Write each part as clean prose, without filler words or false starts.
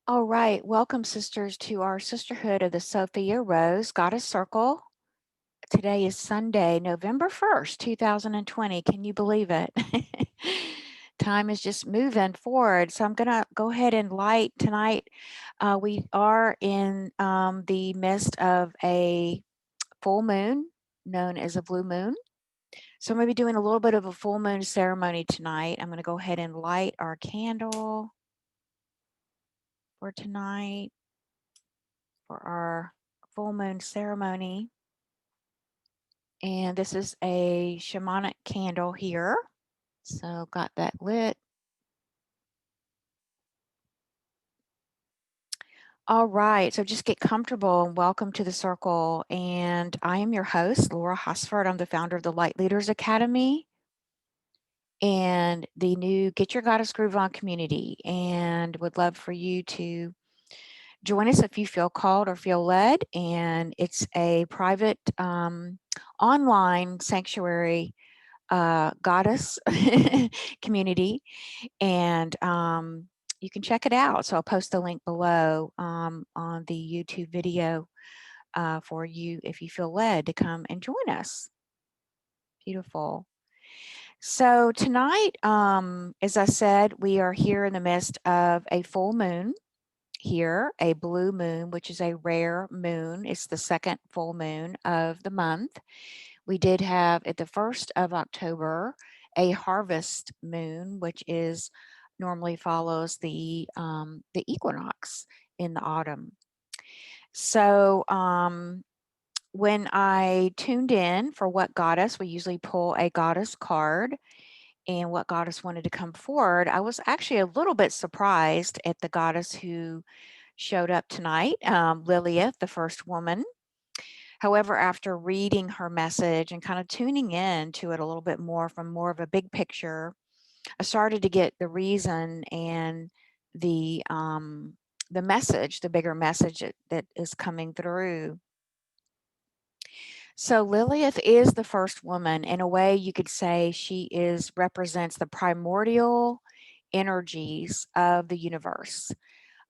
All right, welcome sisters to our Sisterhood of the Sophia Rose Goddess Circle. Today is Sunday, November 1st, 2020. Can you believe it? Time is just moving forward. So I'm going to go ahead and light tonight. We are in the midst of a full moon known as a blue moon. So I'm going to be doing a little bit of a full moon ceremony tonight. I'm going to go ahead and light our candle for tonight for our full moon ceremony. And this is a shamanic candle here. So got that lit. All right, so just get comfortable and welcome to the circle. And I am your host, Laura Hosford. I'm the founder of the Light Leaders Academy and the new Get Your Goddess Groove On community. And would love for you to join us if you feel called or feel led. And it's a private online sanctuary goddess community, and you can check it out. So I'll post the link below on the YouTube video for you if you feel led to come and join us. Beautiful. So tonight, as I said, we are here in the midst of a full moon here, a blue moon, which is a rare moon. It's the second full moon of the month. We did have at the 1st of October a harvest moon, which is normally follows the equinox in the autumn. So when I tuned in for what goddess, we usually pull a goddess card and what goddess wanted to come forward. I was actually a little bit surprised at the goddess who showed up tonight, Lilith, the first woman. However, after reading her message and kind of tuning in to it a little bit more from more of a big picture, I started to get the reason and the message, the bigger message that is coming through. So Lilith is the first woman. In a way, you could say she is represents the primordial energies of the universe.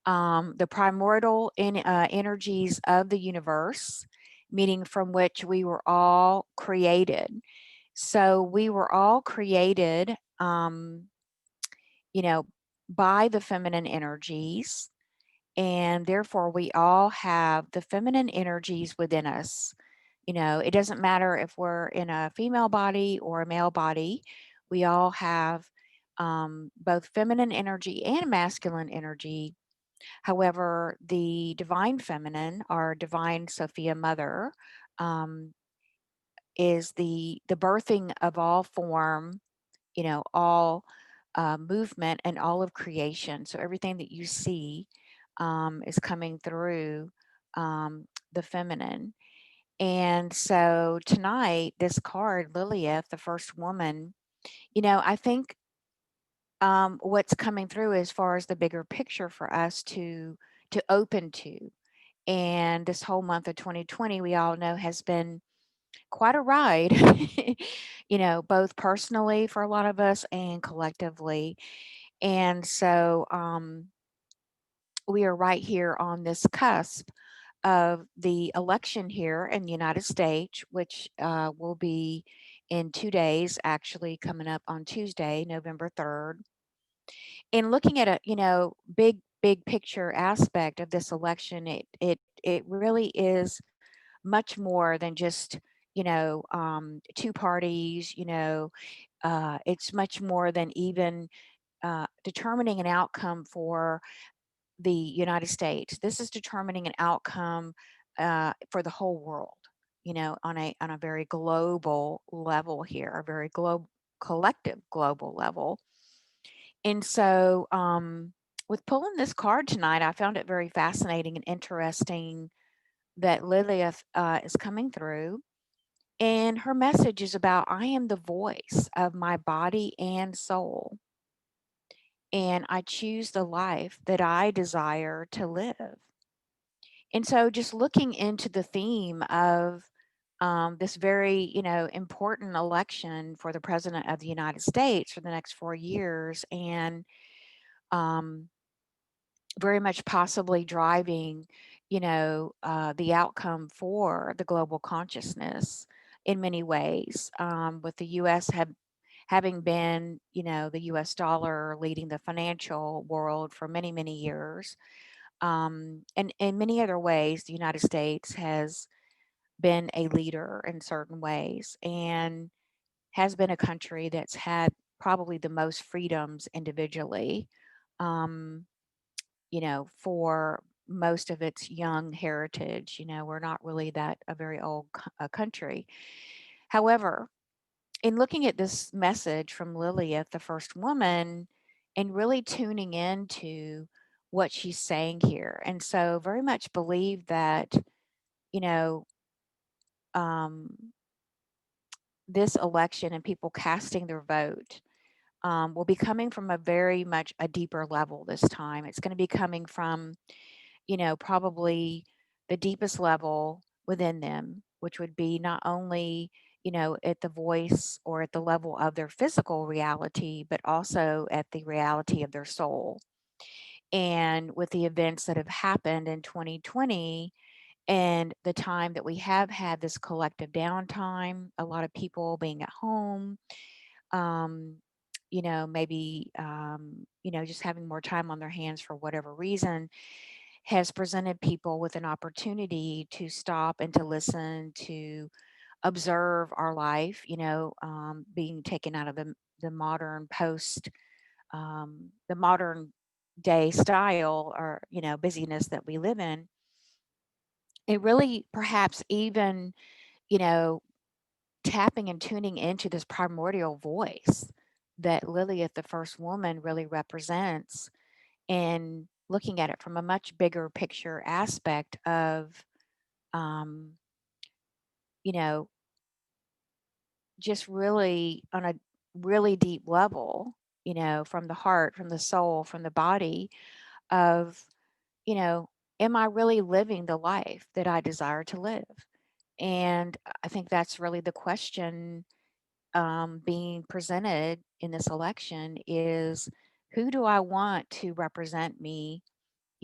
The primordial energies of the universe, meaning from which we were all created. So we were all created, you know, by the feminine energies, and therefore we all have the feminine energies within us. It doesn't matter if we're in a female body or a male body, we all have both feminine energy and masculine energy. However, the divine feminine, our divine Sophia mother, um, is the birthing of all form, all movement and all of creation. So everything that you see is coming through the feminine. And so tonight, this card, Lilith, the first woman, I think what's coming through as far as the bigger picture for us to open to. And this whole month of 2020, we all know, has been quite a ride, both personally for a lot of us and collectively. And so we are right here on this cusp of the election here in the United States, which will be in 2 days, actually coming up on Tuesday, November 3rd. And looking at a, big picture aspect of this election, it really is much more than just, two parties, it's much more than even determining an outcome for the United States. This is determining an outcome for the whole world, on a very global level here, a very collective global level. And so, with pulling this card tonight, I found it very fascinating and interesting that Lilith is coming through. And her message is about I am the voice of my body and soul, and I choose the life that I desire to live. And so, just looking into the theme of this very, important election for the president of the United States for the next 4 years, and um, very much possibly driving, the outcome for the global consciousness in many ways. With the U.S. having been, the U.S. dollar leading the financial world for many, many years, and in many other ways, the United States has been a leader in certain ways and has been a country that's had probably the most freedoms individually. Um, for most of its young heritage. We're not really that a very old country. However, in looking at this message from Lilith, the first woman, and really tuning into what she's saying here, and so very much believe that you know um, this election and people casting their vote will be coming from a very much a deeper level this time. It's going to be coming from probably the deepest level within them, which would be not only, at the voice or at the level of their physical reality, but also at the reality of their soul. And with the events that have happened in 2020 and the time that we have had this collective downtime, a lot of people being at home, um, maybe, just having more time on their hands for whatever reason, has presented people with an opportunity to stop and to listen, to observe our life, being taken out of the modern the modern day style or, busyness that we live in. It really perhaps even, you know, tapping and tuning into this primordial voice that Lilith, the first woman, really represents, and looking at it from a much bigger picture aspect of, um, you know, just really on a really deep level, from the heart, from the soul, from the body of, you know, am I really living the life that I desire to live? And I think that's really the question being presented in this election is, who do I want to represent me?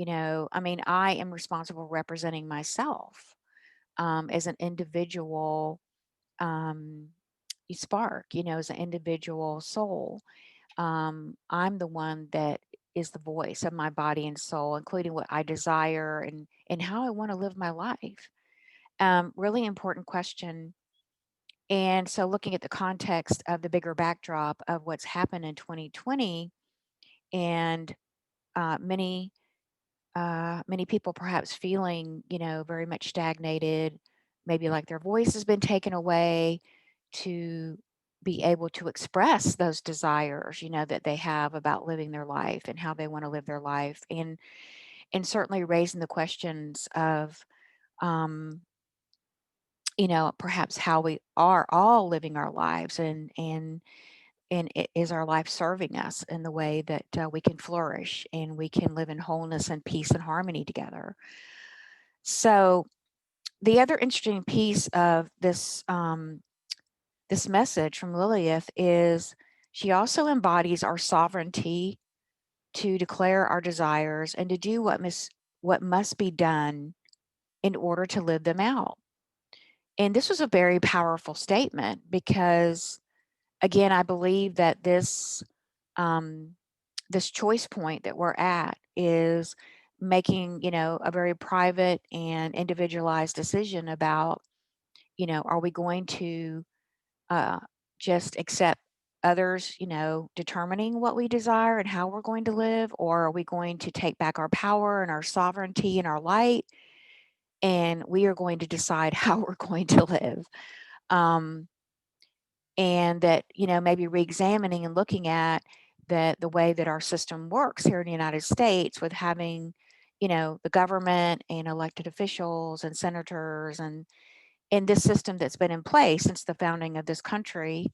I mean, I am responsible representing myself as an individual um, spark, as an individual soul. I'm the one that is the voice of my body and soul, including what I desire and how I want to live my life. Really important question. And so, looking at the context of the bigger backdrop of what's happened in 2020, and many many people perhaps feeling, very much stagnated, maybe like their voice has been taken away to be able to express those desires, that they have about living their life and how they want to live their life. And certainly raising the questions of, um, perhaps how we are all living our lives and is our life serving us in the way that we can flourish and we can live in wholeness and peace and harmony together. So the other interesting piece of this message from Lilith is she also embodies our sovereignty to declare our desires and to do what must be done in order to live them out. And this was a very powerful statement because, again, I believe that um, this choice point that we're at is making, a very private and individualized decision about, are we going to uh, just accept others, determining what we desire and how we're going to live, or are we going to take back our power and our sovereignty and our light, and we are going to decide how we're going to live? Um, and that, maybe re-examining and looking at that the way that our system works here in the United States with having, the government and elected officials and senators and in this system that's been in place since the founding of this country.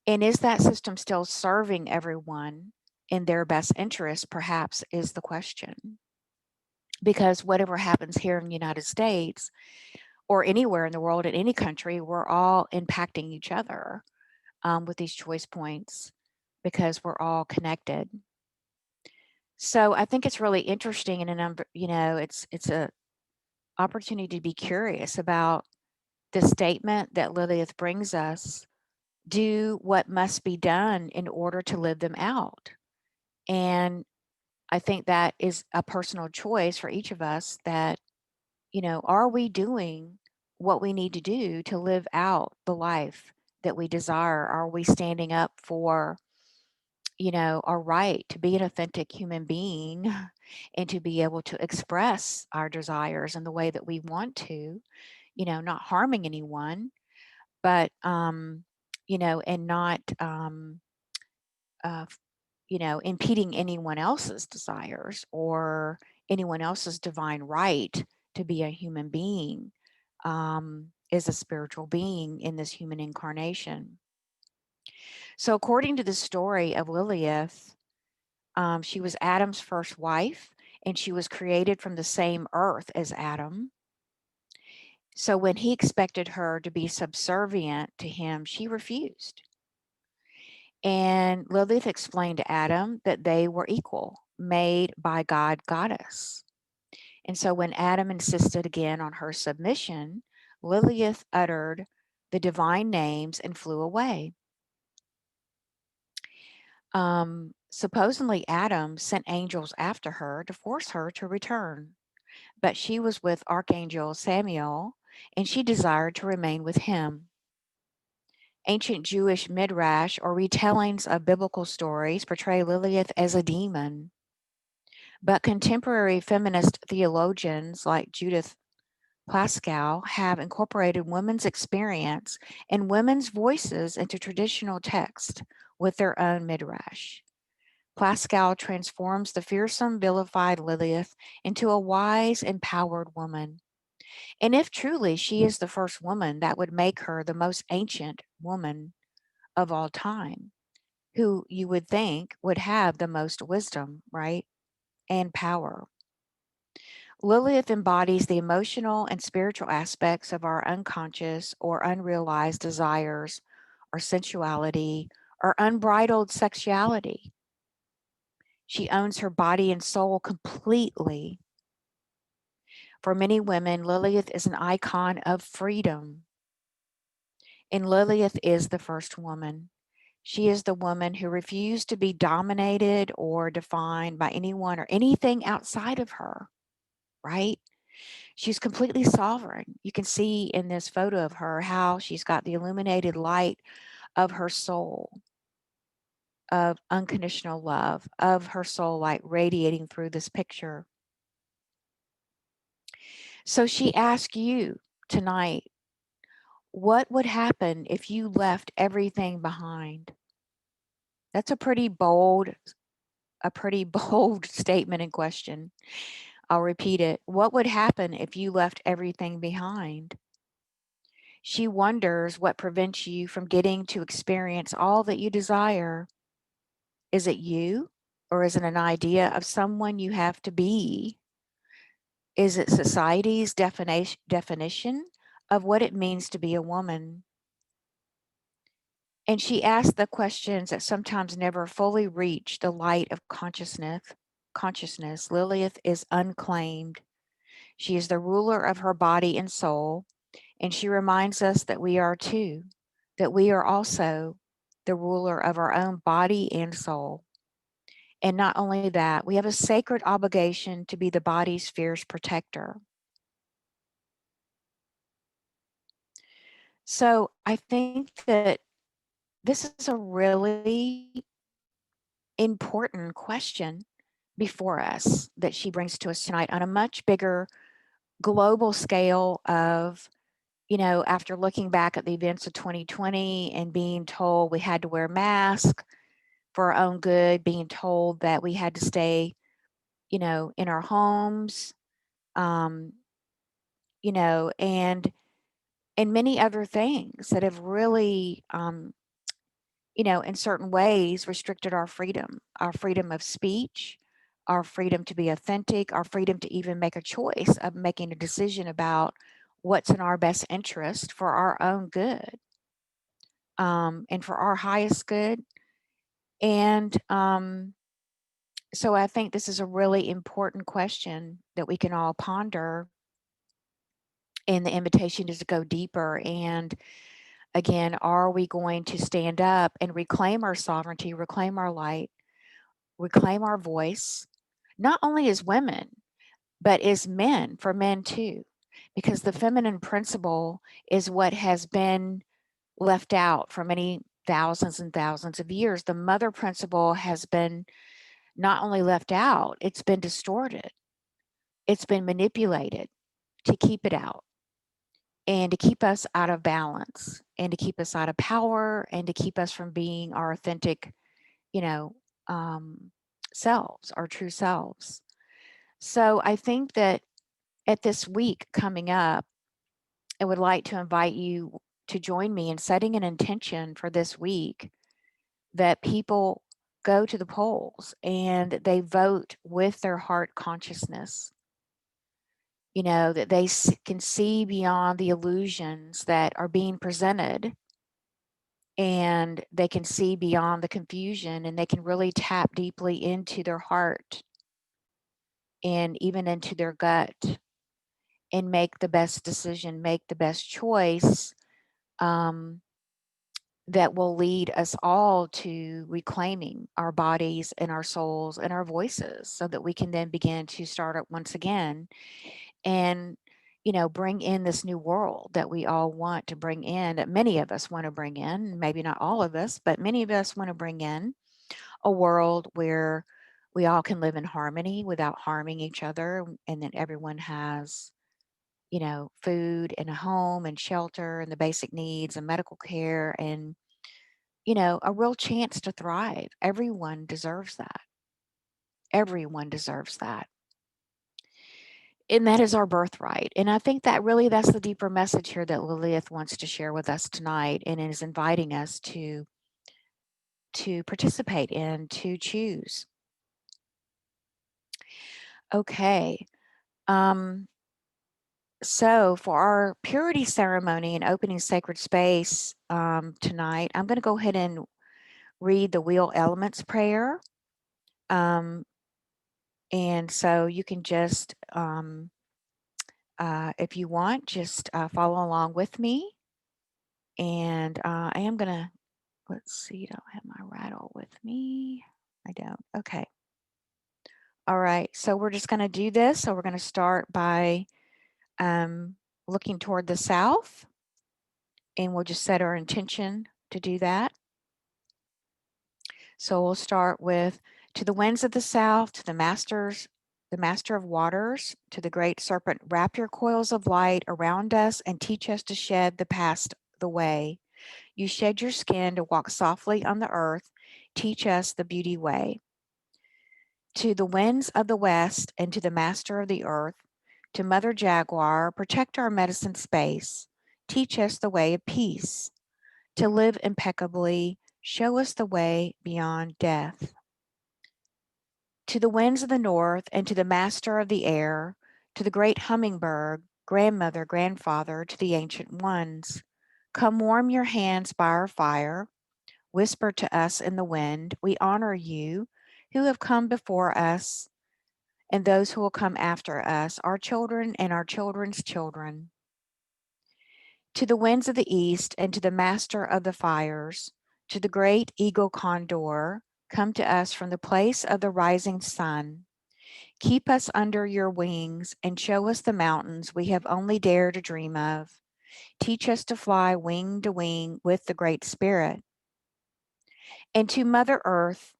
And is that system still serving everyone in their best interest, perhaps, is the question. Because whatever happens here in the United States or anywhere in the world, in any country, we're all impacting each other with these choice points because we're all connected. So I think it's really interesting, and a number, it's a opportunity to be curious about the statement that Lilith brings us: do what must be done in order to live them out. And I think that is a personal choice for each of us, that, are we doing what we need to do to live out the life that we desire? Are we standing up for, our right to be an authentic human being and to be able to express our desires in the way that we want to, not harming anyone, but, and not, uh, impeding anyone else's desires or anyone else's divine right to be a human being, is a spiritual being in this human incarnation. So, according to the story of Lilith, she was Adam's first wife, and she was created from the same earth as Adam. So, when he expected her to be subservient to him, she refused. And Lilith explained to Adam that they were equal, made by God Goddess. And so when Adam insisted again on her submission, Lilith uttered the divine names and flew away. Supposedly, Adam sent angels after her to force her to return, but she was with Archangel Samuel, and she desired to remain with him. Ancient Jewish midrash or retellings of biblical stories portray Lilith as a demon, but contemporary feminist theologians like Judith Pascal have incorporated women's experience and women's voices into traditional text with their own midrash. Pascal transforms the fearsome, vilified Lilith into a wise, empowered woman. And if truly she is the first woman, that would make her the most ancient woman of all time, who you would think would have the most wisdom, right? And power. Lilith embodies the emotional and spiritual aspects of our unconscious or unrealized desires or sensuality or unbridled sexuality. She owns her body and soul completely. For many women, Lilith is an icon of freedom. And Lilith is the first woman. She is the woman who refused to be dominated or defined by anyone or anything outside of her, right? She's completely sovereign. You can see in this photo of her how she's got the illuminated light of her soul, of unconditional love, of her soul light radiating through this picture. So she asked you tonight, what would happen if you left everything behind? That's a pretty bold statement and question. I'll repeat it. What would happen if you left everything behind? She wonders what prevents you from getting to experience all that you desire. Is it you, or is it an idea of someone you have to be? Is it society's definition of what it means to be a woman? And she asks the questions that sometimes never fully reach the light of consciousness. Lilith is unclaimed. She is the ruler of her body and soul, and she reminds us that we are too, that we are also the ruler of our own body and soul. And not only that, we have a sacred obligation to be the body's fierce protector. So I think that this is a really important question before us that she brings to us tonight on a much bigger global scale of, after looking back at the events of 2020 and being told we had to wear masks for our own good, being told that we had to stay, in our homes, um, and many other things that have really, in certain ways restricted our freedom of speech, our freedom to be authentic, our freedom to even make a choice of making a decision about what's in our best interest for our own good, and for our highest good. And So I think this is a really important question that we can all ponder. And the invitation is to go deeper. And again, are we going to stand up and reclaim our sovereignty, reclaim our light, reclaim our voice, not only as women, but as men, for men too? Because the feminine principle is what has been left out for many thousands and thousands of years. The mother principle has been not only left out, it's been distorted, it's been manipulated to keep it out and to keep us out of balance and to keep us out of power and to keep us from being our authentic, you know, um, selves, our true selves. So I think that at this week coming up, I would like to invite you to join me in setting an intention for this week that people go to the polls and they vote with their heart consciousness. You know, that they can see beyond the illusions that are being presented, and they can see beyond the confusion, and they can really tap deeply into their heart and even into their gut and make the best decision, make the best choice, um, that will lead us all to reclaiming our bodies and our souls and our voices so that we can then begin to start up once again and, you know, bring in this new world that we all want to bring in, that many of us want to bring in, maybe not all of us, but many of us want to bring in a world where we all can live in harmony without harming each other, and that everyone has, you know, food and a home and shelter and the basic needs and medical care and, you know, a real chance to thrive. Everyone deserves that. Everyone deserves that. And that is our birthright. And I think that really that's the deeper message here that Lilith wants to share with us tonight and is inviting us to participate in, to choose. Okay. Um, so for our purity ceremony and opening sacred space tonight, I'm going to go ahead and read the Wheel Elements prayer. Um, and so you can just, if you want, just follow along with me. And I am going to, let's see, I don't have my rattle with me. I don't. Okay. All right. So we're just going to do this. So we're going to start by looking toward the south, and we'll just set our intention to do that. So we'll start with, to the winds of the south, to the master of waters, to the great serpent, wrap your coils of light around us and teach us to shed the past the way. You shed your skin to walk softly on the earth. Teach us the beauty way. To the winds of the west and to the master of the earth, to Mother Jaguar, protect our medicine space. Teach us the way of peace. To live impeccably, show us the way beyond death. To the winds of the north and to the master of the air, to the great hummingbird, grandmother, grandfather, to the ancient ones, come warm your hands by our fire. Whisper to us in the wind, we honor you who have come before us and those who will come after us, our children and our children's children. To the winds of the east and to the master of the fires, to the great eagle condor, come to us from the place of the rising sun. Keep us under your wings and show us the mountains we have only dared to dream of. Teach us to fly wing to wing with the Great Spirit. And to Mother Earth,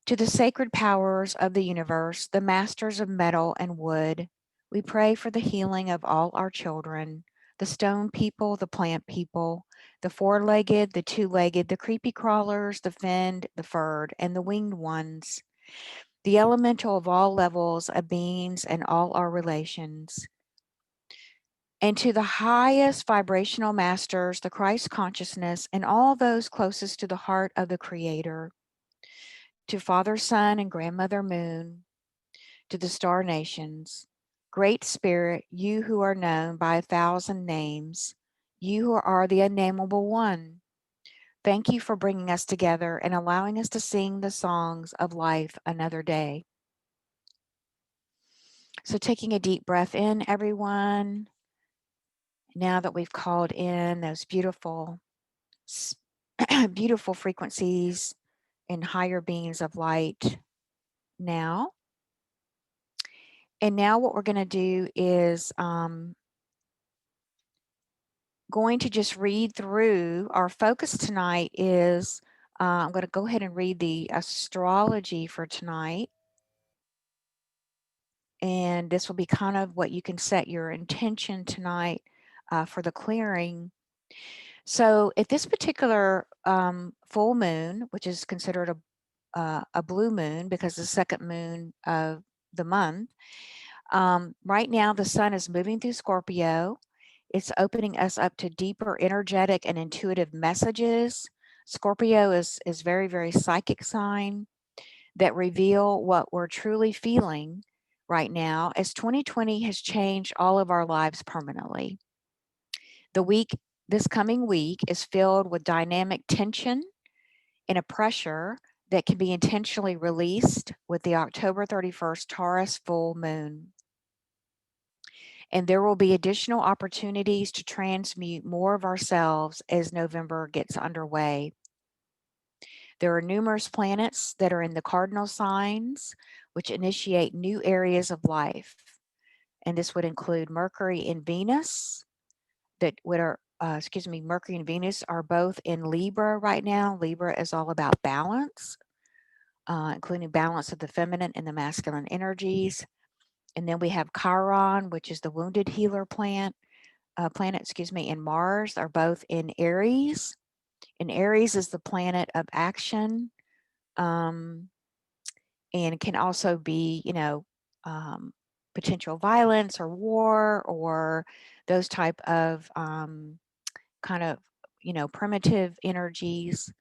to the sacred powers of the universe, the masters of metal and wood, we pray for the healing of all our children, the stone people, the plant people, the four-legged, the two-legged, the creepy crawlers, the finned, the furred, and the winged ones, the elemental of all levels of beings and all our relations. And to the highest vibrational masters, the Christ consciousness, and all those closest to the heart of the Creator, to Father, Son, and Grandmother Moon, to the star nations, Great Spirit, you who are known by 1,000 names, you who are the unnameable one, Thank you for bringing us together and allowing us to sing the songs of life another day. So taking a deep breath in, everyone. Now that we've called in those beautiful, beautiful frequencies and higher beings of light now. And now what we're going to do is going to just read through. Our focus tonight is, I'm going to go ahead and read the astrology for tonight. And this will be kind of what you can set your intention tonight for the clearing. So at this particular full moon, which is considered a blue moon because the second moon of the month, right now the sun is moving through Scorpio. It's opening us up to deeper energetic and intuitive messages. Scorpio is very, very psychic sign that reveal what we're truly feeling right now, as 2020 has changed all of our lives permanently. The week, this coming week, is filled with dynamic tension and a pressure that can be intentionally released with the October 31st Taurus full moon. And there will be additional opportunities to transmute more of ourselves as November gets underway. There are numerous planets that are in the cardinal signs, which initiate new areas of life. And this would include Mercury and Venus, Mercury and Venus are both in Libra right now. Libra is all about balance, including balance of the feminine and the masculine energies. And then we have Chiron, which is the wounded healer and Mars are both in Aries. And Aries is the planet of action, and can also be, potential violence or war or those type of kind of, primitive energies.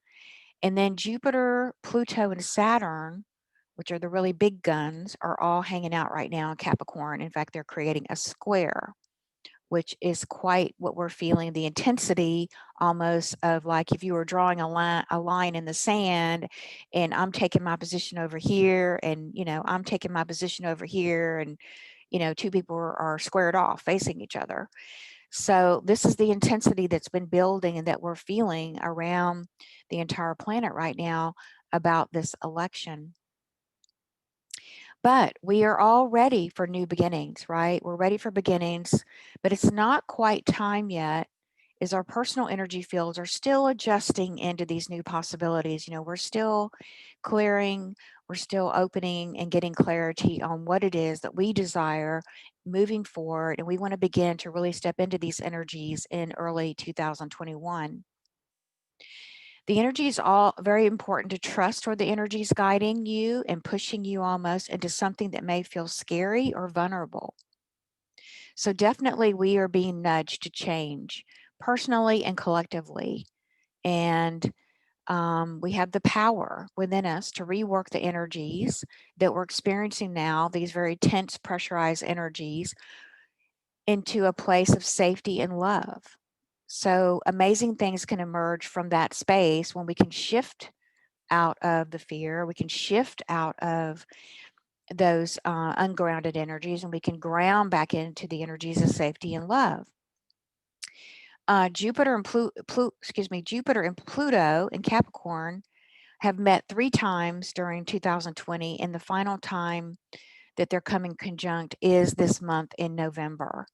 And then Jupiter, Pluto, and Saturn, which are the really big guns, are all hanging out right now in Capricorn. In fact, they're creating a square, which is quite what we're feeling, the intensity almost of like if you were drawing a line in the sand, and I'm taking my position over here, and, I'm taking my position over here, and, two people are squared off facing each other. So this is the intensity that's been building and that we're feeling around the entire planet right now about this election. But we are all ready for new beginnings, right? We're ready for beginnings, but it's not quite time yet, as our personal energy fields are still adjusting into these new possibilities. We're still clearing, we're still opening and getting clarity on what it is that we desire moving forward. And we want to begin to really step into these energies in early 2021. The energy is all very important to trust where the energy is guiding you and pushing you almost into something that may feel scary or vulnerable. So definitely we are being nudged to change personally and collectively. And we have the power within us to rework the energies that we're experiencing now, these very tense, pressurized energies, into a place of safety and love. So amazing things can emerge from that space when we can shift out of the fear, we can shift out of those ungrounded energies, and we can ground back into the energies of safety and love. Jupiter and Pluto in Capricorn have met 3 times during 2020, and the final time that they're coming conjunct is this month in November.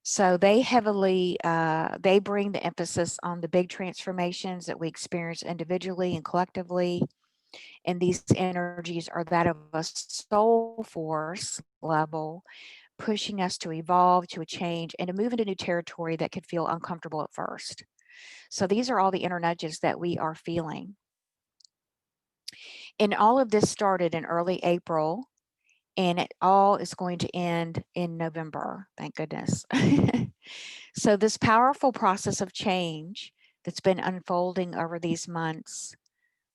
So they they bring the emphasis on the big transformations that we experience individually and collectively. And these energies are that of a soul force level, pushing us to evolve, to a change, and to move into new territory that could feel uncomfortable at first. So these are all the inner nudges that we are feeling. And all of this started in early April, and it all is going to end in November, thank goodness. So this powerful process of change that's been unfolding over these months,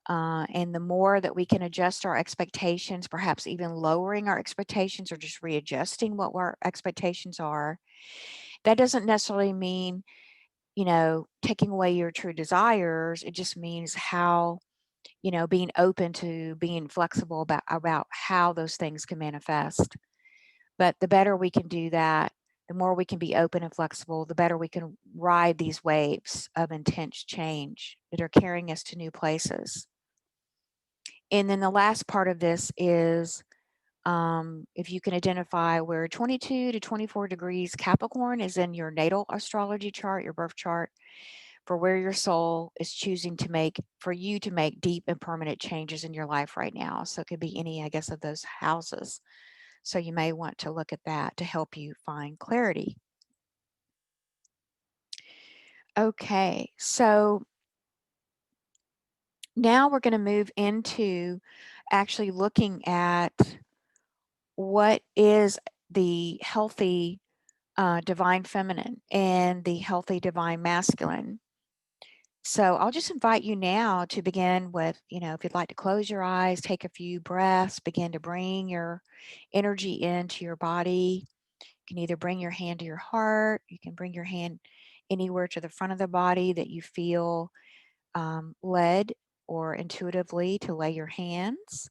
and the more that we can adjust our expectations, perhaps even lowering our expectations or just readjusting what our expectations are, that doesn't necessarily mean taking away your true desires. It just means how, being open to being flexible about how those things can manifest. But the better we can do that, the more we can be open and flexible, the better we can ride these waves of intense change that are carrying us to new places. And then the last part of this is, if you can identify where 22 to 24 degrees Capricorn is in your natal astrology chart, your birth chart, for where your soul is choosing to make, for you to make deep and permanent changes in your life right now. So it could be any, I guess, of those houses. So you may want to look at that to help you find clarity. Okay, so now we're going to move into actually looking at what is the healthy divine feminine and the healthy divine masculine. So I'll just invite you now to begin with, if you'd like to close your eyes, take a few breaths, begin to bring your energy into your body. You can either bring your hand to your heart, you can bring your hand anywhere to the front of the body that you feel led or intuitively to lay your hands.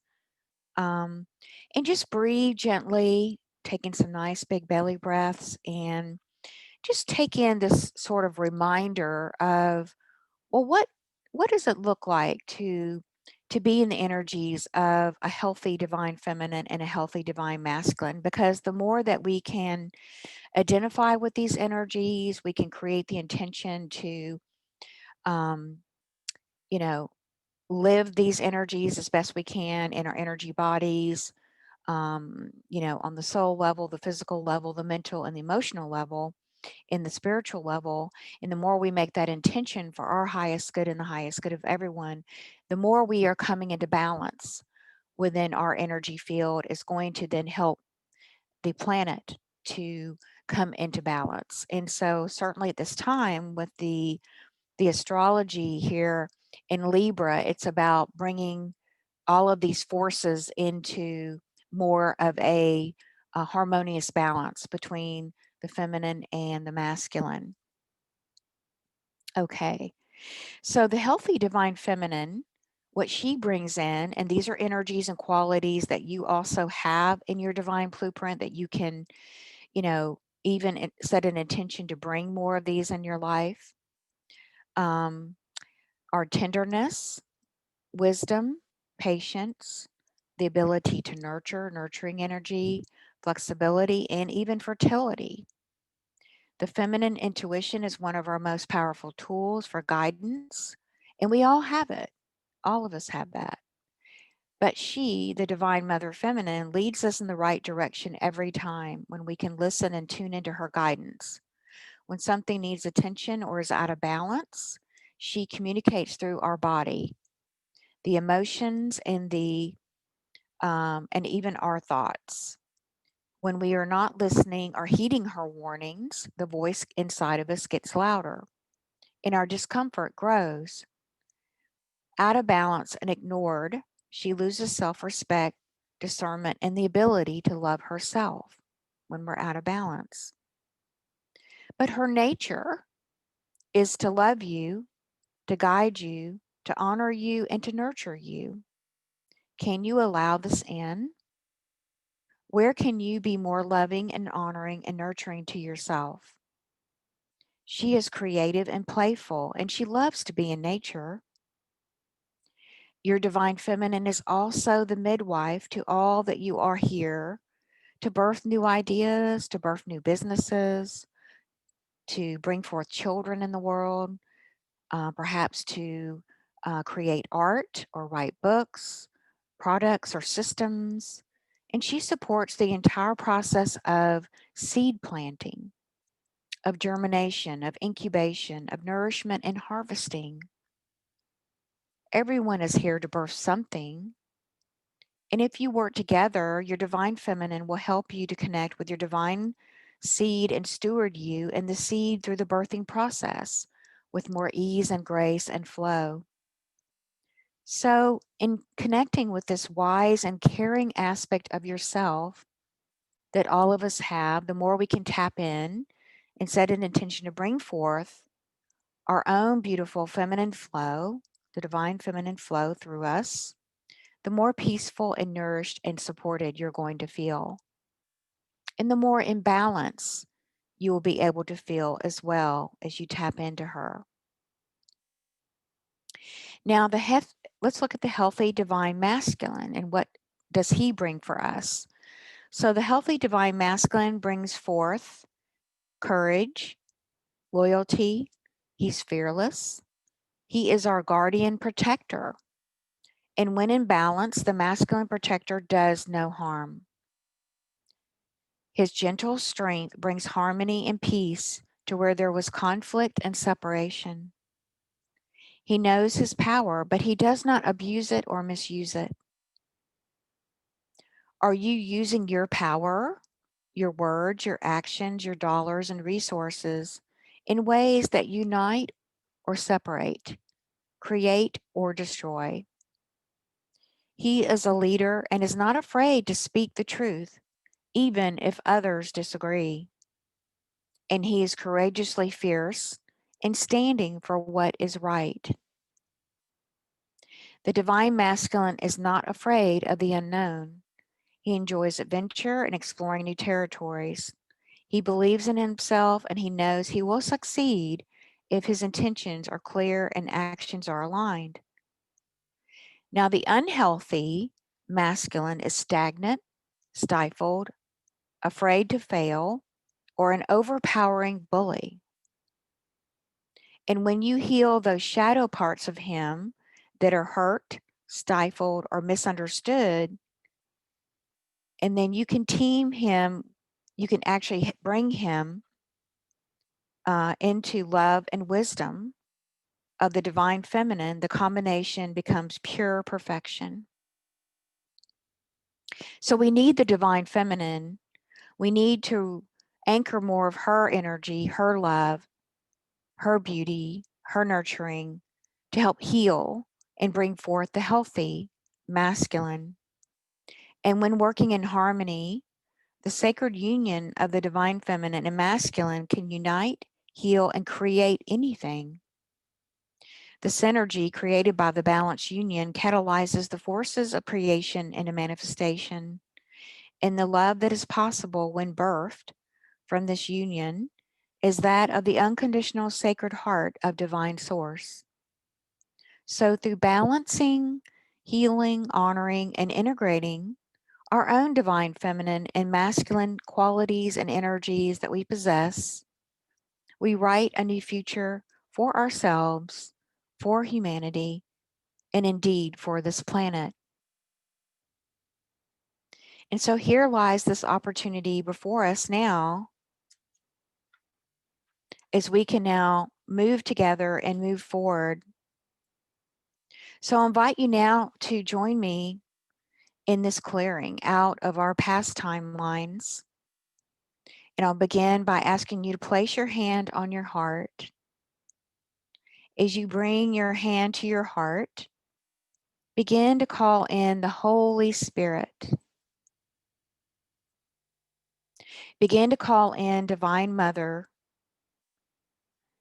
Um, and just breathe gently, taking some nice big belly breaths, and just take in this sort of reminder of, well, what does it look like to be in the energies of a healthy divine feminine and a healthy divine masculine? Because the more that we can identify with these energies, we can create the intention to, um, you know, live these energies as best we can in our energy bodies, on the soul level, the physical level, the mental and the emotional level, in the spiritual level. And the more we make that intention for our highest good and the highest good of everyone, the more we are coming into balance within our energy field is going to then help the planet to come into balance. And so certainly at this time with the astrology here in Libra, it's about bringing all of these forces into more of a harmonious balance between the feminine and the masculine. Okay, so the healthy divine feminine, what she brings in, and these are energies and qualities that you also have in your divine blueprint that you can, even set an intention to bring more of these in your life, um, are tenderness, wisdom, patience, the ability to nurture, nurturing energy, flexibility, and even fertility. The feminine intuition is one of our most powerful tools for guidance, and we all have it. All of us have that. But she, the divine mother feminine, leads us in the right direction every time when we can listen and tune into her guidance. When something needs attention or is out of balance, she communicates through our body, the emotions, and even our thoughts. When we are not listening or heeding her warnings, the voice inside of us gets louder and our discomfort grows. Out of balance and ignored, she loses self respect, discernment, and the ability to love herself when we're out of balance. But her nature is to love you, to guide you, to honor you, and to nurture you. Can you allow this in? Where can you be more loving and honoring and nurturing to yourself? She is creative and playful, and she loves to be in nature. Your divine feminine is also the midwife to all that you are here to birth new ideas, to birth new businesses, to bring forth children in the world, perhaps to create art or write books, products, or systems. And she supports the entire process of seed planting, of germination, of incubation, of nourishment, and harvesting. Everyone is here to birth something. And if you work together, your divine feminine will help you to connect with your divine seed and steward you and the seed through the birthing process with more ease and grace and flow. So, in connecting with this wise and caring aspect of yourself that all of us have, the more we can tap in and set an intention to bring forth our own beautiful feminine flow, the divine feminine flow through us, the more peaceful and nourished and supported you're going to feel. And the more in balance you will be able to feel as well as you tap into her. Now, let's look at the healthy divine masculine and what does he bring for us. So the healthy divine masculine brings forth courage, loyalty. He's fearless. He is our guardian protector. And when in balance, the masculine protector does no harm. His gentle strength brings harmony and peace to where there was conflict and separation. He knows his power, but he does not abuse it or misuse it. Are you using your power, your words, your actions, your dollars, and resources in ways that unite or separate, create or destroy? He is a leader and is not afraid to speak the truth, even if others disagree. And he is courageously fierce and standing for what is right. The divine masculine is not afraid of the unknown. He enjoys adventure and exploring new territories. He believes in himself and he knows he will succeed if his intentions are clear and actions are aligned. Now, the unhealthy masculine is stagnant, stifled, afraid to fail, or an overpowering bully. And when you heal those shadow parts of him that are hurt, stifled, or misunderstood, and then you can team him, you can actually bring him into love and wisdom of the divine feminine, the combination becomes pure perfection. So we need the divine feminine. We need to anchor more of her energy, her love, her beauty, her nurturing to help heal and bring forth the healthy masculine. And when working in harmony, the sacred union of the divine feminine and masculine can unite, heal, and create anything. The synergy created by the balanced union catalyzes the forces of creation into manifestation. And the love that is possible when birthed from this union is that of the unconditional sacred heart of divine source. So, through balancing, healing, honoring, and integrating our own divine feminine and masculine qualities and energies that we possess, we write a new future for ourselves, for humanity, and indeed for this planet. And so here lies this opportunity before us now as we can now move together and move forward. So I invite you now to join me in this clearing out of our past timelines. And I'll begin by asking you to place your hand on your heart. As you bring your hand to your heart, begin to call in the Holy Spirit. Begin to call in Divine Mother.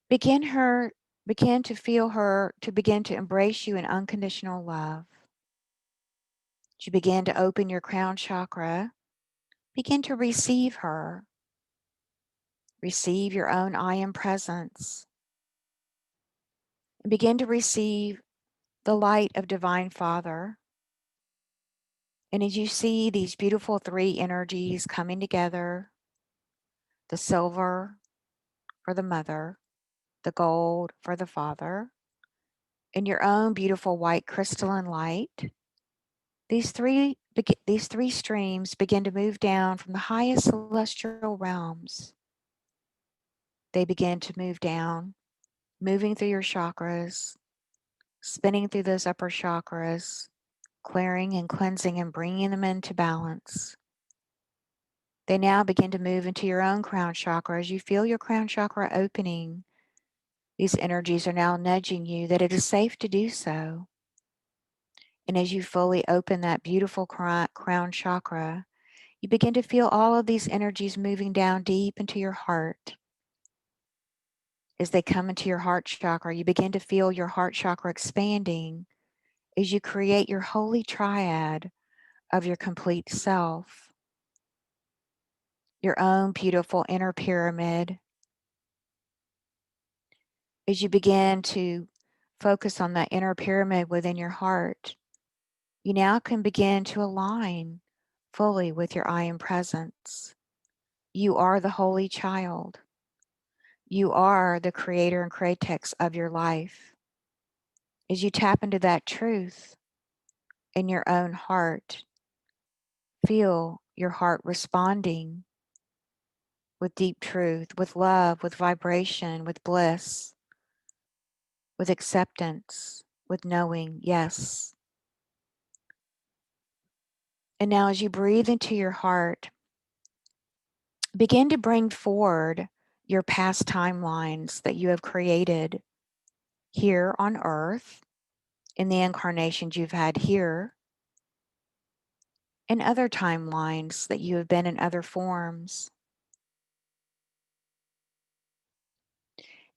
Begin to feel her, to begin to embrace you in unconditional love. As you begin to open your crown chakra, begin to receive her. Receive your own I am presence. And begin to receive the light of Divine Father. And as you see these beautiful three energies coming together, the silver for the mother, the gold for the father, and your own beautiful white crystalline light, these three streams begin to move down from the highest celestial realms. They begin to move down, moving through your chakras, spinning through those upper chakras, clearing and cleansing and bringing them into balance. They now begin to move into your own crown chakra. As you feel your crown chakra opening, these energies are now nudging you that it is safe to do so. And as you fully open that beautiful crown chakra, you begin to feel all of these energies moving down deep into your heart. as they come into your heart chakra. You begin to feel your heart chakra expanding as you create your holy triad of your complete self, your own beautiful inner pyramid. As you begin to focus on that inner pyramid within your heart, you now can begin to align fully with your I am presence. You are the holy child. You are the creator and creatrix of your life. As you tap into that truth in your own heart, feel your heart responding with deep truth, with love, with vibration, with bliss, with acceptance, with knowing, yes. And now, as you breathe into your heart, begin to bring forward your past timelines that you have created here on earth, in the incarnations you've had here, and other timelines that you have been in other forms.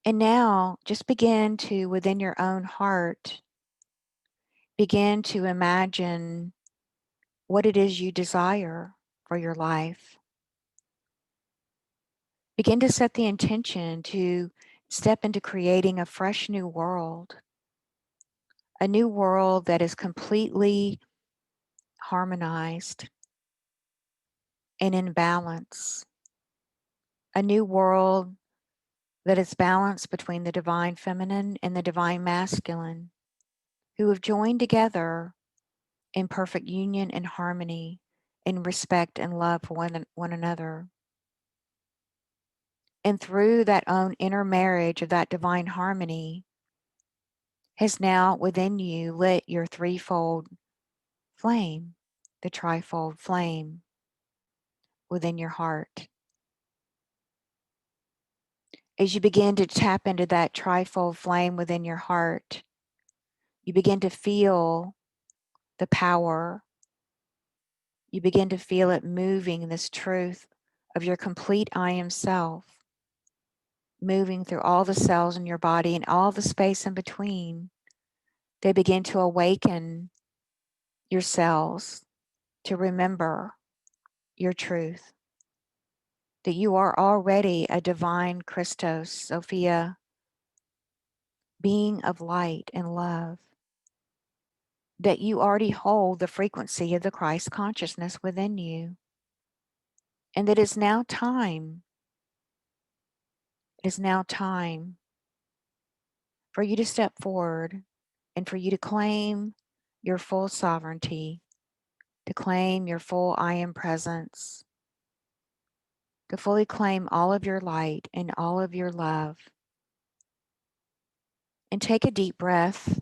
And now, just begin to, within your own heart, begin to imagine what it is you desire for your life. Begin to set the intention to step into creating a fresh new world, a new world that is completely harmonized and in balance, a new world that is balanced between the divine feminine and the divine masculine, who have joined together in perfect union and harmony, in respect and love for one another. And through that own inner marriage of that divine harmony, has now within you lit your threefold flame, the trifold flame within your heart. As you begin to tap into that trifold flame within your heart, you begin to feel the power. You begin to feel it moving, this truth of your complete I am self, moving through all the cells in your body and all the space in between. They begin to awaken your cells to remember your truth, that you are already a divine Christos, Sophia, being of light and love, that you already hold the frequency of the Christ consciousness within you, and that it is now time for you to step forward and for you to claim your full sovereignty, to claim your full I am presence, to fully claim all of your light and all of your love. And take a deep breath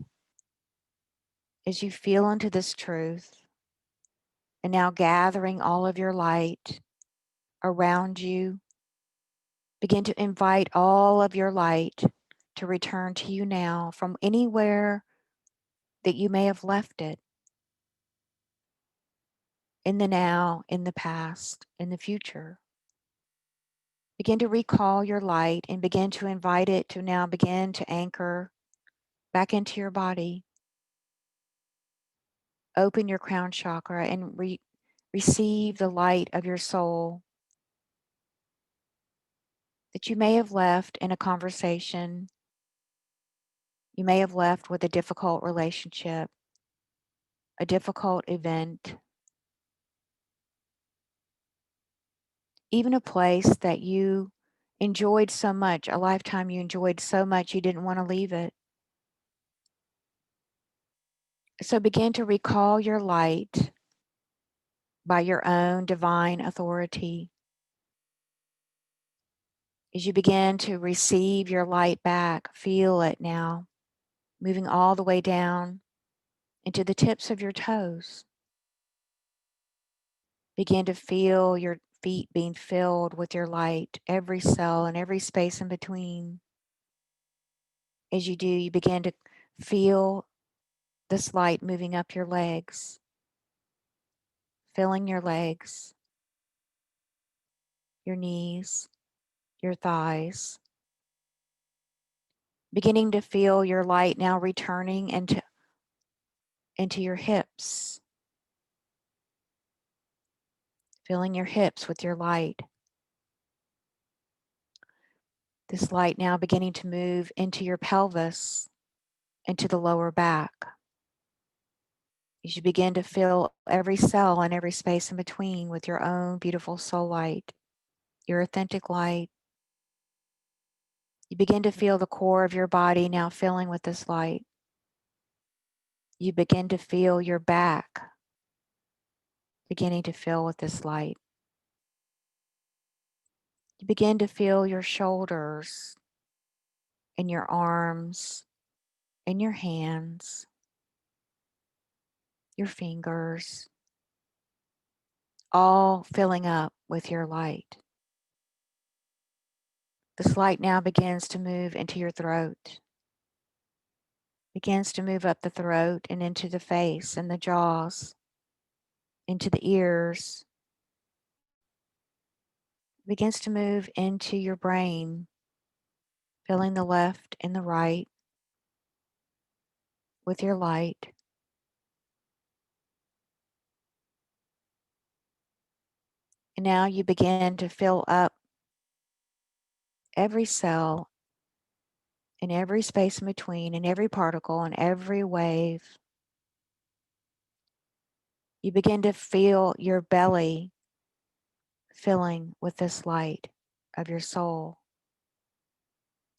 as you feel into this truth. And now gathering all of your light around you, begin to invite all of your light to return to you now from anywhere that you may have left it, in the now, in the past, in the future. Begin to recall your light and begin to invite it to now begin to anchor back into your body. Open your crown chakra and receive the light of your soul that you may have left in a conversation. You may have left with a difficult relationship, a difficult event, even a place that you enjoyed so much, a lifetime you enjoyed so much you didn't want to leave it. So begin to recall your light by your own divine authority. As you begin to receive your light back, feel it now, moving all the way down into the tips of your toes. Begin to feel your feet being filled with your light, every cell and every space in between. As you do, you begin to feel this light moving up your legs, filling your legs, your knees, your thighs, beginning to feel your light now returning into your hips, filling your hips with your light. This light now beginning to move into your pelvis, into the lower back. As you begin to fill every cell and every space in between with your own beautiful soul light, your authentic light. You begin to feel the core of your body now filling with this light. You begin to feel your back beginning to fill with this light. You begin to feel your shoulders and your arms and your hands, your fingers, all filling up with your light. This light now begins to move into your throat, begins to move up the throat and into the face and the jaws, into the ears, begins to move into your brain, filling the left and the right with your light. And now you begin to fill up every cell in every space in between, in every particle, in every wave. You begin to feel your belly filling with this light of your soul.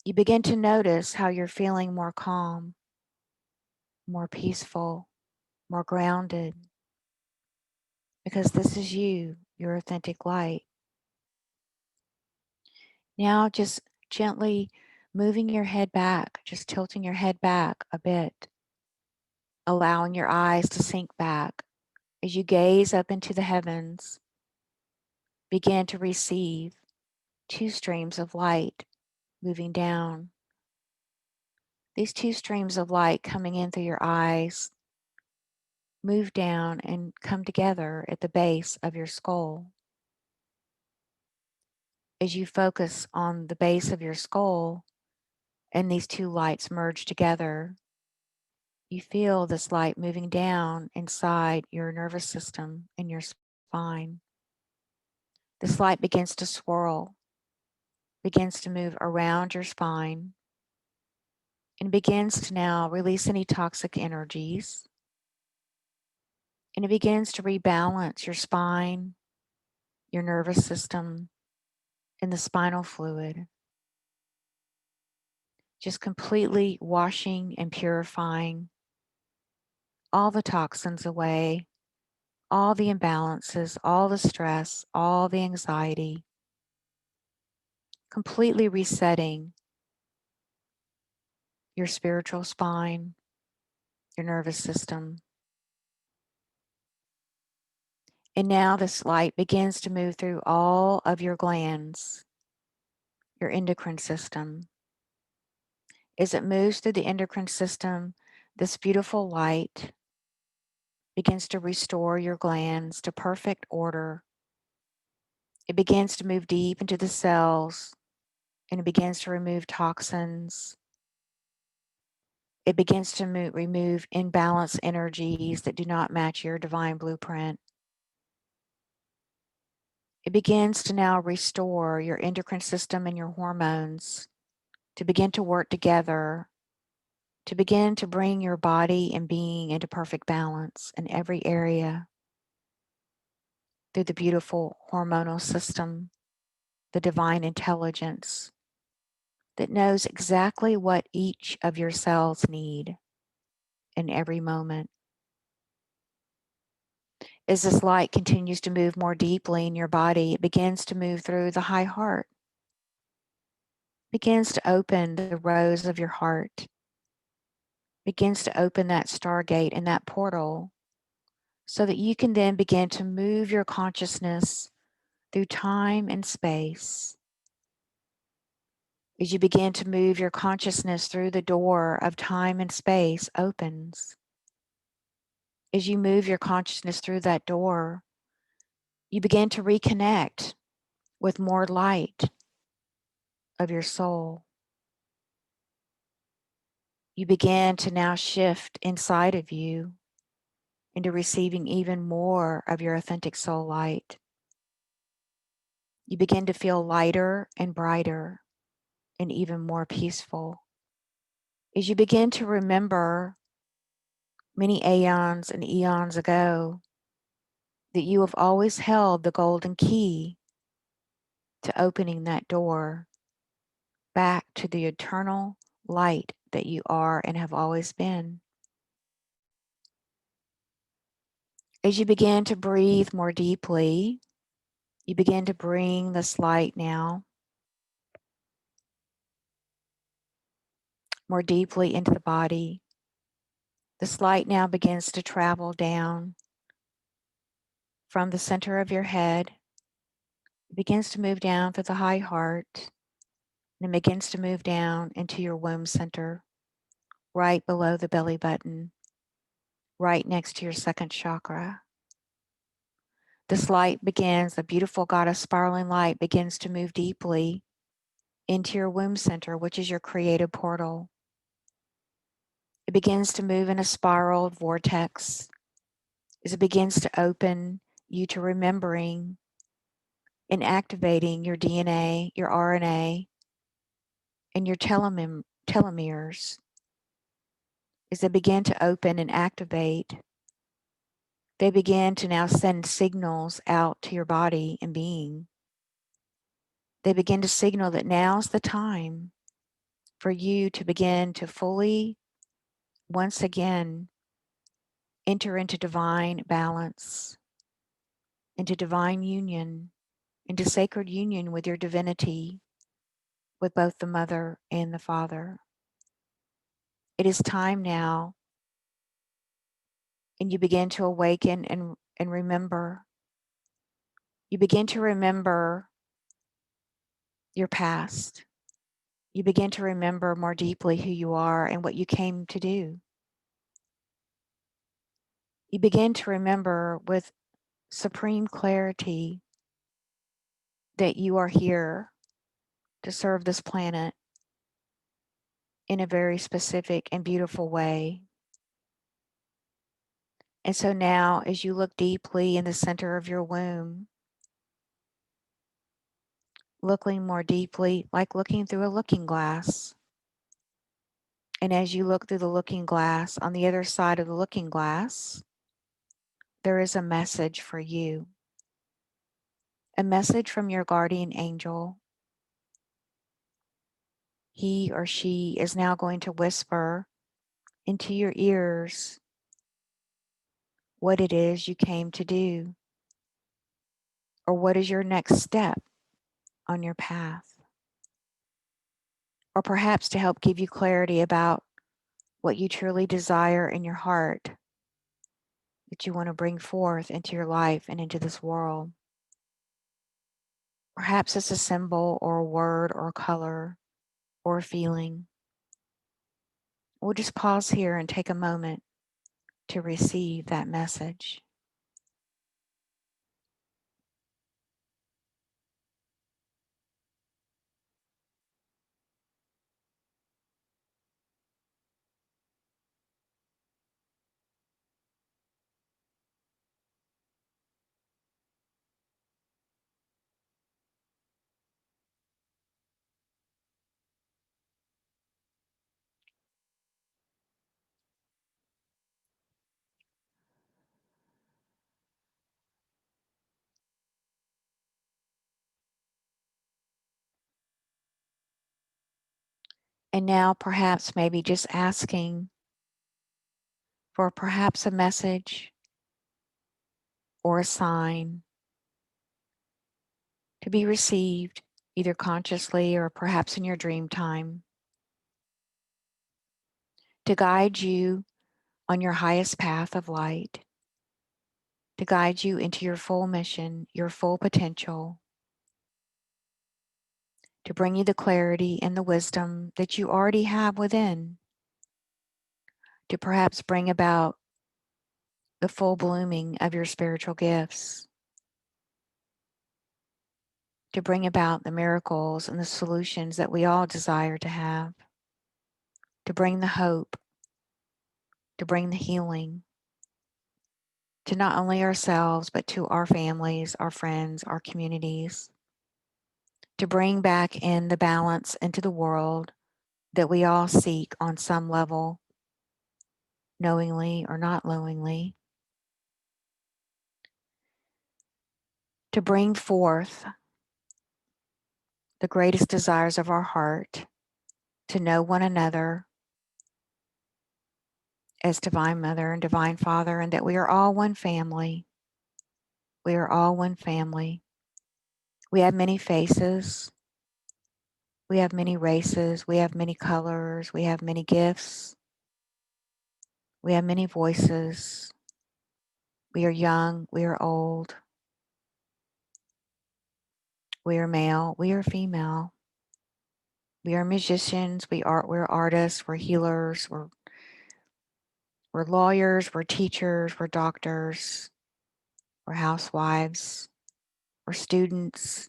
You begin to notice how you're feeling more calm, more peaceful, more grounded, because this is you, your authentic light. Now just gently moving your head back, just tilting your head back a bit, allowing your eyes to sink back as you gaze up into the heavens. Begin to receive two streams of light moving down. These two streams of light coming in through your eyes move down and come together at the base of your skull. As you focus on the base of your skull and these two lights merge together, you feel this light moving down inside your nervous system and your spine. This light begins to swirl, begins to move around your spine, and begins to now release any toxic energies. And it begins to rebalance your spine, your nervous system, and the spinal fluid. Just completely washing and purifying all the toxins away, all the imbalances, all the stress, all the anxiety, completely resetting your spiritual spine, your nervous system. And now this light begins to move through all of your glands, your endocrine system. As it moves through the endocrine system, this beautiful light begins to restore your glands to perfect order. It begins to move deep into the cells and it begins to remove toxins. It begins to remove imbalanced energies that do not match your divine blueprint. It begins to now restore your endocrine system and your hormones to begin to work together, to begin to bring your body and being into perfect balance in every area through the beautiful hormonal system, the divine intelligence that knows exactly what each of your cells need in every moment. As this light continues to move more deeply in your body, it begins to move through the high heart, begins to open the rose of your heart, begins to open that stargate and that portal so that you can then begin to move your consciousness through time and space. As you begin to move your consciousness through the door of time and space opens. As you move your consciousness through that door, you begin to reconnect with more light of your soul. you begin to now shift inside of you into receiving even more of your authentic soul light. You begin to feel lighter and brighter and even more peaceful as you begin to remember many aeons and eons ago that you have always held the golden key to opening that door back to the eternal light that you are and have always been. As you begin to breathe more deeply, you begin to bring this light now more deeply into the body. This light now begins to travel down from the center of your head. It begins to move down through the high heart and it begins to move down into your womb center, right below the belly button, right next to your second chakra. This light begins, the beautiful goddess spiraling light begins to move deeply into your womb center, which is your creative portal. It begins to move in a spiral vortex as it begins to open you to remembering and activating your DNA, your RNA, and your telomeres. As they begin to open and activate, they begin to now send signals out to your body and being. They begin to signal that now's the time for you to begin to fully, once again, enter into divine balance, into divine union, into sacred union with your divinity, with both the Mother and the Father. It is time now, and you begin to awaken and remember. You begin to remember your past. You begin to remember more deeply who you are and what you came to do. You begin to remember with supreme clarity that you are here to serve this planet in a very specific and beautiful way. And so now, as you look deeply in the center of your womb, looking more deeply, like looking through a looking glass. And as you look through the looking glass, on the other side of the looking glass, there is a message for you. A message from your guardian angel. He or she is now going to whisper into your ears what it is you came to do, or what is your next step on your path, or perhaps to help give you clarity about what you truly desire in your heart that you want to bring forth into your life and into this world. Perhaps it's a symbol or a word or a color or a feeling. We'll just pause here and take a moment to receive that message. And now perhaps maybe just asking for perhaps a message or a sign to be received either consciously or perhaps in your dream time, to guide you on your highest path of light, to guide you into your full mission, your full potential, to bring you the clarity and the wisdom that you already have within, to perhaps bring about the full blooming of your spiritual gifts, to bring about the miracles and the solutions that we all desire to have, to bring the hope, to bring the healing to not only ourselves, but to our families, our friends, our communities, to bring back in the balance into the world that we all seek on some level, knowingly or not knowingly, to bring forth the greatest desires of our heart, to know one another as Divine Mother and Divine Father, and that we are all one family. We are all one family. We have many faces. We have many races. We have many colors. We have many gifts. We have many voices. We are young. We are old. We are male. We are female. We are musicians. We're artists. We're healers. We're lawyers. We're teachers. We're doctors. We're housewives. We're students.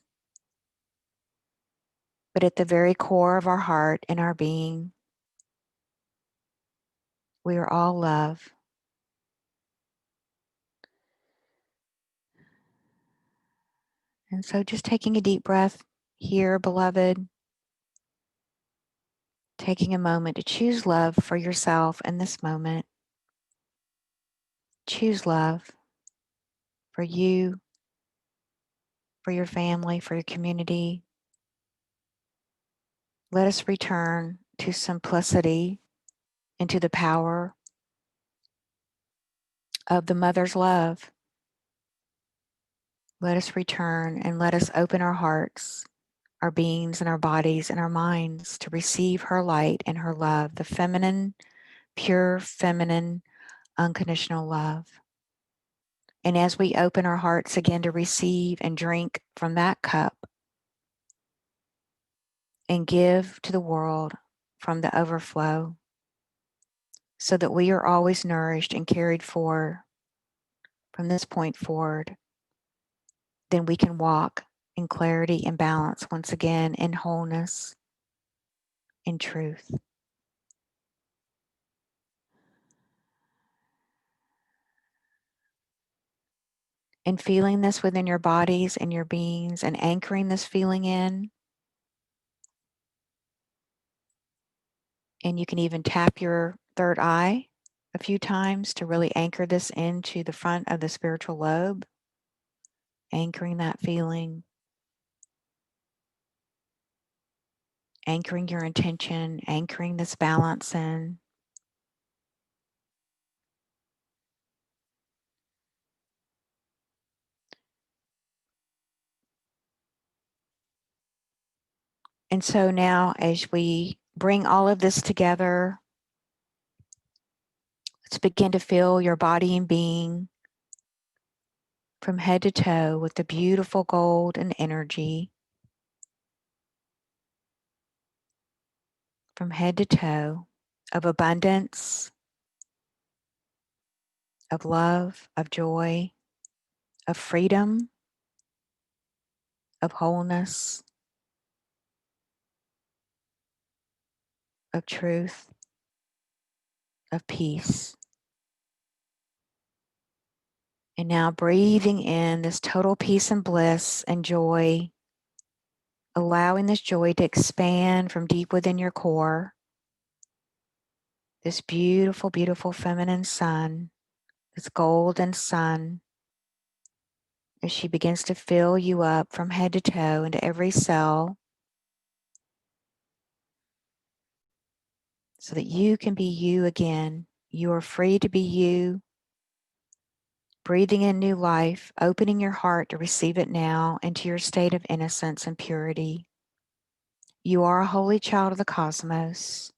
But at the very core of our heart and our being, we are all love. And so just taking a deep breath here, beloved, taking a moment to choose love for yourself in this moment. Choose love for you, for your family, for your community. Let us return to simplicity and to the power of the mother's love. Let us return and let us open our hearts, our beings, and our bodies and our minds to receive her light and her love, the feminine, pure feminine, unconditional love. And as we open our hearts again to receive and drink from that cup and give to the world from the overflow, so that we are always nourished and carried forward from this point forward, then we can walk in clarity and balance once again, in wholeness, in truth. And feeling this within your bodies and your beings and anchoring this feeling in. And you can even tap your third eye a few times to really anchor this into the front of the spiritual lobe, anchoring that feeling, anchoring your intention, anchoring this balance in. And so now as we bring all of this together, let's begin to fill your body and being from head to toe with the beautiful golden energy. From head to toe of abundance, of love, of joy, of freedom, of wholeness, of truth, of peace. And now breathing in this total peace and bliss and joy, allowing this joy to expand from deep within your core. This beautiful, beautiful feminine sun, this golden sun, as she begins to fill you up from head to toe into every cell, so that you can be you again. You are free to be you, breathing in new life, opening your heart to receive it now into your state of innocence and purity. You are a holy child of the cosmos.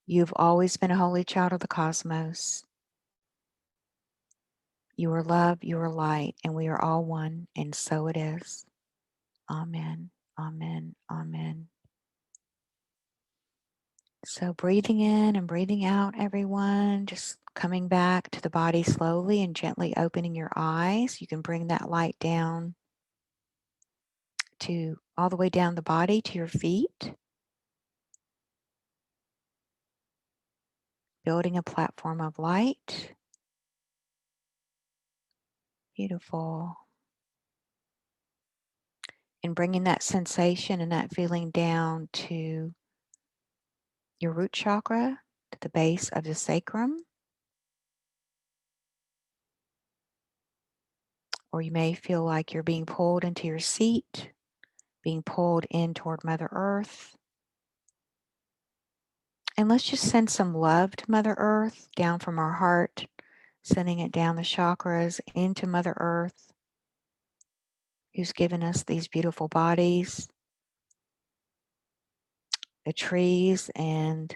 You've always been a holy child of the cosmos. You are love, you are light, and we are all one, and so it is. Amen, amen, amen. So breathing in and breathing out, everyone, just coming back to the body slowly and gently opening your eyes. You can bring that light down to all the way down the body to your feet. building a platform of light. Beautiful. And bringing that sensation and that feeling down to your root chakra, to the base of the sacrum. Or you may feel like you're being pulled into your seat, being pulled in toward Mother Earth. And let's just send some love to Mother Earth down from our heart, sending it down the chakras into Mother Earth, who's given us these beautiful bodies, the trees and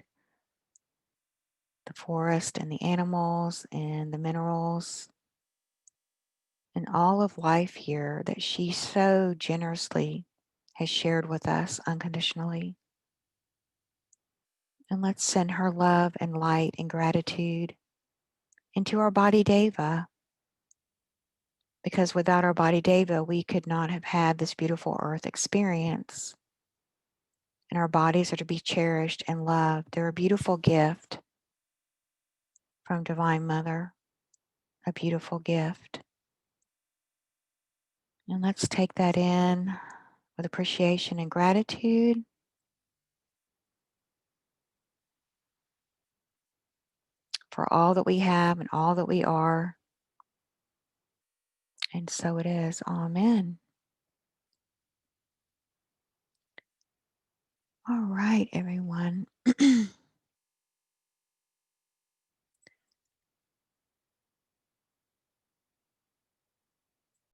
the forest and the animals and the minerals and all of life here that she so generously has shared with us unconditionally. And let's send her love and light and gratitude into our body deva, because without our body deva, we could not have had this beautiful earth experience. And our bodies are to be cherished and loved. They're a beautiful gift from Divine Mother, a beautiful gift. And let's take that in with appreciation and gratitude. For all that we have and all that we are. And so it is. Amen. All right, everyone.